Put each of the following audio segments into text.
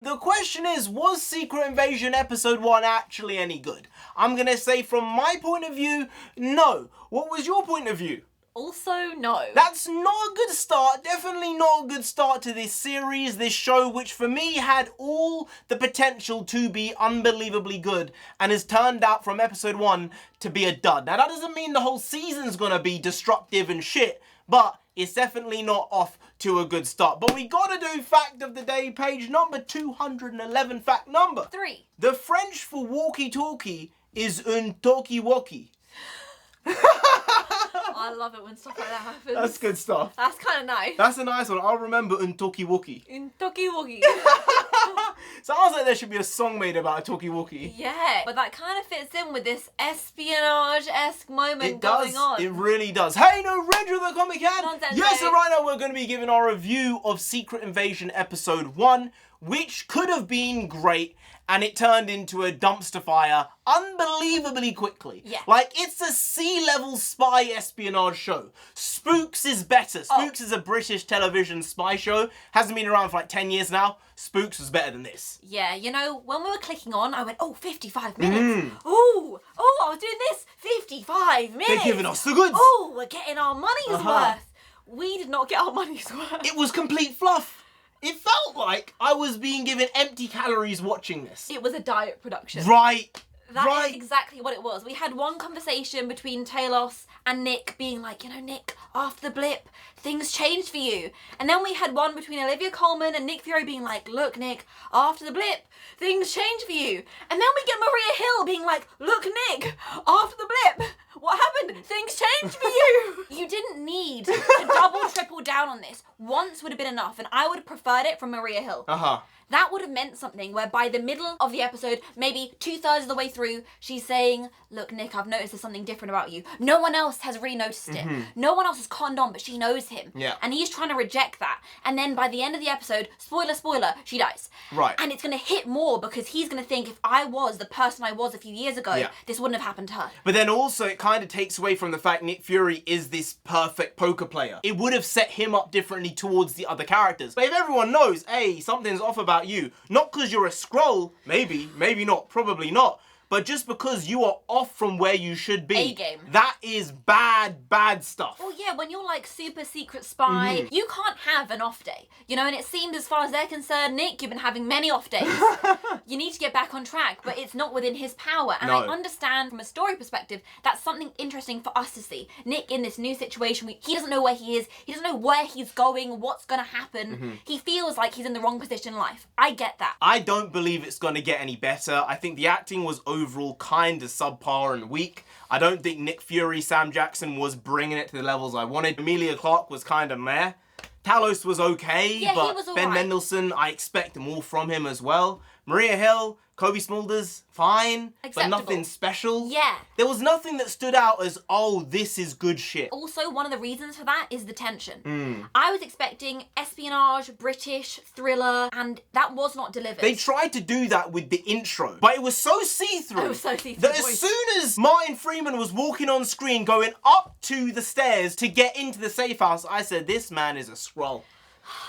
The question is, was Secret Invasion Episode 1 actually any good? I'm gonna say from my point of view, no. What was your point of view? Also, no. That's not a good start, definitely not a good start to this series, this show, which for me had all the potential to be unbelievably good and has turned out from episode 1 to be a dud. Now that doesn't mean the whole season's gonna be destructive and shit, but it's definitely not off to a good start. But we gotta do fact of the day, page number 211, fact number 3. The French for walkie-talkie is un talkie-walkie. I love it when stuff like that happens. That's good stuff. That's kind of nice. That's a nice one. I'll remember un talkie-walkie. In talkie-walkie. Sounds like there should be a song made about a talkie-walkie. Yeah, but that kind of fits in with this espionage-esque moment It does. going on. It really does. Hey, NarendraTheComic can. Nonsense, Yes, eh? and right now we're going to be giving our review of Secret Invasion Episode 1, which could have been great, and it turned into a dumpster fire unbelievably quickly. Yeah. Like, it's a C-level spy espionage show. Spooks is better. Spooks is a British television spy show. Hasn't been around for like 10 years now. Spooks was better than this. Yeah, you know, when we were clicking on, I went, oh, 55 minutes. Ooh, oh, I was doing this. 55 minutes. They're giving us the goods. Oh, we're getting our money's worth. We did not get our money's worth. It was complete fluff. It felt like I was being given empty calories watching this. It was a diet production. Right. That is exactly what it was. We had one conversation between Talos and Nick being like, you know, Nick, after the blip, things changed for you. And then we had one between Olivia Colman and Nick Fury being like, look, Nick, after the blip, things changed for you. And then we get Maria Hill being like, look, Nick, after the blip, what happened? Things changed for you. You didn't need to double, triple down on this. Once would have been enough, and I would have preferred it from Maria Hill. That would have meant something where by the middle of the episode, maybe 2/3 of the way through, she's saying, look, Nick, I've noticed there's something different about you. No one else has really noticed it. No one else has conned on, but she knows him. Yeah. And he's trying to reject that. And then by the end of the episode, spoiler, spoiler, she dies. Right. And it's going to hit more because he's going to think, if I was the person I was a few years ago, this wouldn't have happened to her. But then also it kind of takes away from the fact Nick Fury is this perfect poker player. It would have set him up differently towards the other characters. But if everyone knows, hey, something's off about you, not because you're a Skrull, maybe not, probably not, but just because you are off from where you should be. A-game. That is bad, bad stuff. Well, yeah, when you're like super secret spy, you can't have an off day, you know, and it seemed as far as they're concerned, Nick, you've been having many off days. You need to get back on track, but it's not within his power. And I understand from a story perspective, that's something interesting for us to see. Nick in this new situation, he doesn't know where he is, he doesn't know where he's going, what's gonna happen. He feels like he's in the wrong position in life. I get that. I don't believe it's gonna get any better. I think the acting was overall kind of subpar and weak. I don't think Nick Fury, Sam Jackson was bringing it to the levels I wanted. Emilia Clarke was kind of meh. Talos was okay, but was Ben Mendelsohn, I expect more from him as well. Maria Hill, Kobe Smulders, fine, but nothing special. Yeah. There was nothing that stood out as, oh, this is good shit. Also, one of the reasons for that is the tension. I was expecting espionage, British, thriller, and that was not delivered. They tried to do that with the intro, but it was so see-through. It was so see-through. That as soon as Martin Freeman was walking on screen, going up to the stairs to get into the safe house, I said, this man is a Skrull.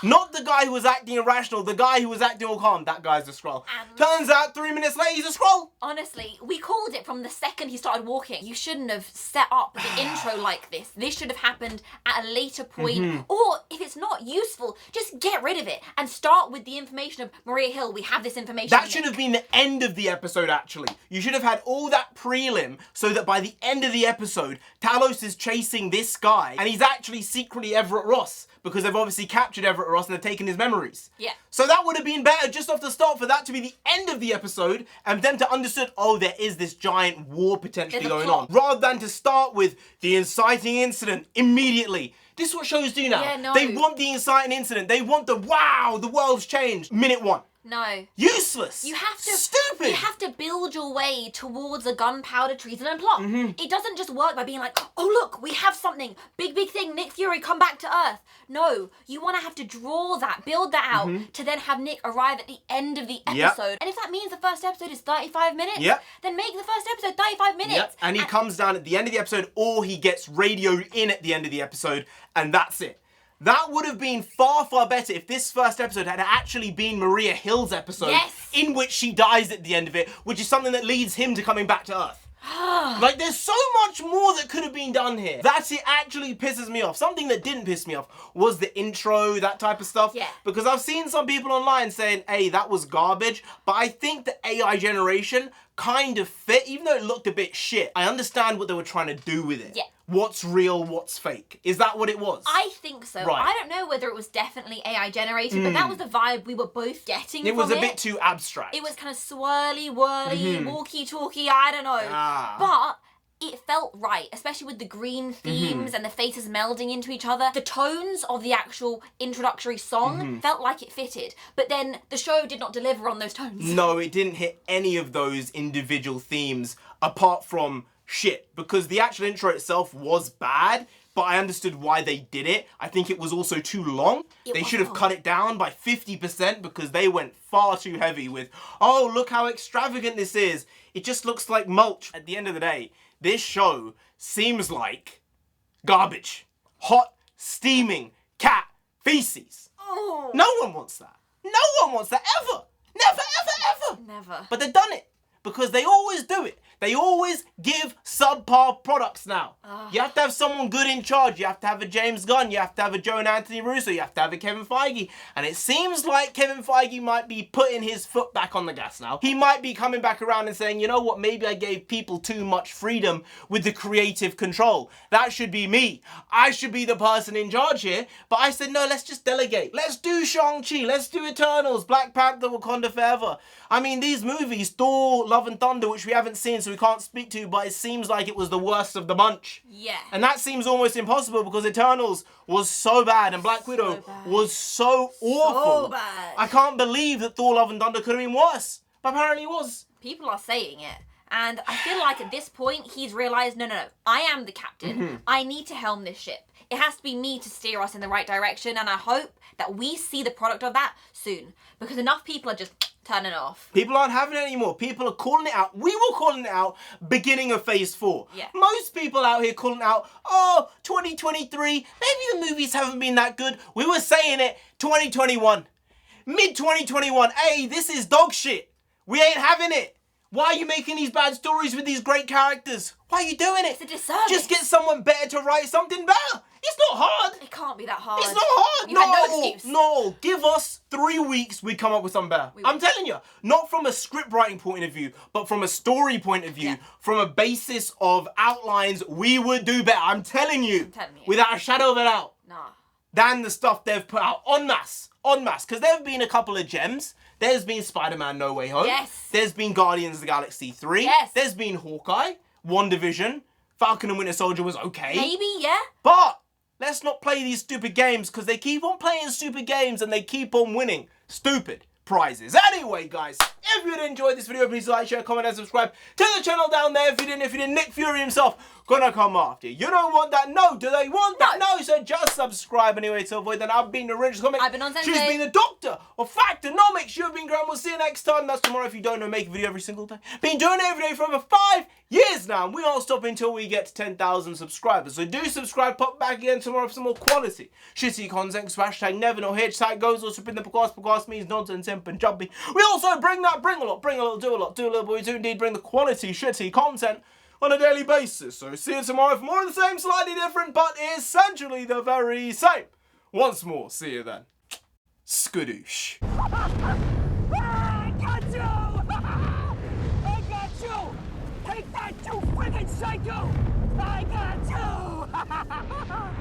Not the guy who was acting irrational, the guy who was acting all calm. That guy's a Skrull. Turns out 3 minutes later, he's a Skrull. Honestly, we called it from the second he started walking. You shouldn't have set up the intro like this. This should have happened at a later point. Or if it's not useful, just get rid of it and start with the information of Maria Hill. We have this information. That should have been the end of the episode, actually. You should have had all that prelim so that by the end of the episode, Talos is chasing this guy and he's actually secretly Everett Ross, because they've obviously captured Everett Ross and they've taken his memories. Yeah. So that would have been better just off the start for that to be the end of the episode and them to understand, oh, there is this giant war potentially going on. Rather than to start with the inciting incident immediately. This is what shows do now. Yeah, no. They want the inciting incident. They want the, wow, the world's changed. Minute 1. No. Useless. You have to... Stupid. You have to build your way towards a gunpowder treason and plot. It doesn't just work by being like, oh look, we have something. Big thing, Nick Fury, come back to Earth. No, you want to have to draw that, build that out, to then have Nick arrive at the end of the episode. And if that means the first episode is 35 minutes, then make the first episode 35 minutes. And he comes down at the end of the episode, or he gets radioed in at the end of the episode, and that's it. That would have been far, far better if this first episode had actually been Maria Hill's episode, Yes. in which she dies at the end of it, which is something that leads him to coming back to Earth. Like, there's so much more that could have been done here. That's it actually pisses me off. Something that didn't piss me off was the intro, that type of stuff. Yeah. Because I've seen some people online saying, hey, that was garbage. But I think the AI generation kind of fit, even though it looked a bit shit. I understand what they were trying to do with it. Yeah. What's real, what's fake. Is that what it was? I think so. Right. I don't know whether it was definitely AI generated, but that was the vibe we were both getting It from was a bit too abstract. It was kind of swirly, whirly, walkie-talkie, I don't know. But it felt right, especially with the green themes and the faces melding into each other. The tones of the actual introductory song felt like it fitted, but then the show did not deliver on those tones. No, it didn't hit any of those individual themes apart from shit, because the actual intro itself was bad, but I understood why they did it. I think it was also too long. They should have cut it down by 50% because they went far too heavy with, oh, look how extravagant this is. It just looks like mulch. At the end of the day, this show seems like garbage. Hot, steaming cat feces. Oh. No one wants that. No one wants that ever. Never, ever, ever. Never. But they've done it because they always do it. They always give subpar products now. You have to have someone good in charge. You have to have a James Gunn. You have to have a Joe and Anthony Russo. You have to have a Kevin Feige. And it seems like Kevin Feige might be putting his foot back on the gas now. He might be coming back around and saying, you know what, maybe I gave people too much freedom with the creative control. That should be me. I should be the person in charge here. But I said, no, let's just delegate. Let's do Shang-Chi. Let's do Eternals, Black Panther, Wakanda Forever. I mean, these movies, Thor, Love and Thunder, which we haven't seen, so we can't speak to, but it seems like it was the worst of the bunch. Yeah. And that seems almost impossible because Eternals was so bad and Black Widow was so awful. So bad. I can't believe that Thor, Love and Thunder could have been worse. But apparently it was. People are saying it. And I feel like at this point, he's realised, no, I am the captain. I need to helm this ship. It has to be me to steer us in the right direction. And I hope that we see the product of that soon. Because enough people are just turning it off. People aren't having it anymore. People are calling it out. We were calling it out beginning of phase 4. Yeah. Most people out here calling out, oh, 2023, maybe the movies haven't been that good. We were saying it 2021. Mid-2021, hey, this is dog shit. We ain't having it. Why are you making these bad stories with these great characters? Why are you doing it? It's a disservice. Just get someone better to write something better. It's not hard. It can't be that hard. It's not hard. You had no excuse. No. Give us 3 weeks, we come up with something better. I'm telling you, not from a script writing point of view, but from a story point of view, from a basis of outlines, we would do better. I'm telling you. Without a shadow of a doubt. Nah. Than the stuff they've put out en masse. Because there have been a couple of gems. There's been Spider-Man No Way Home. Yes. There's been Guardians of the Galaxy 3. Yes. There's been Hawkeye, WandaVision, Falcon and Winter Soldier was okay. Maybe, yeah. But let's not play these stupid games because they keep on playing stupid games and they keep on winning stupid prizes. Anyway, guys, if you did enjoy this video, please like, share, comment, and subscribe to the channel down there. If you didn't, Nick Fury himself gonna come after you. You don't want that? No. Do they want that? No. So just subscribe anyway to avoid that. I've been NarendraTheComic. I've been on Sensei. She's been the Doctor of Factonomics. You've been Graham. We'll see you next time. That's tomorrow. If you don't know, make a video every single day. Been doing it every day for over 5 years now. And we won't stop until we get to 10,000 subscribers. So do subscribe. Pop back again tomorrow for some more quality shitty content. Hashtag never know. Hashtag goes also in the podcast means nonsense in Punjabi. We also bring a lot, do a lot, but we do indeed bring the quality shitty content on a daily basis. So see you tomorrow for more of the same, slightly different, but essentially the very same. Once more, see you then. Skadoosh. I got you! I got you! Take that, you friggin' psycho! I got you!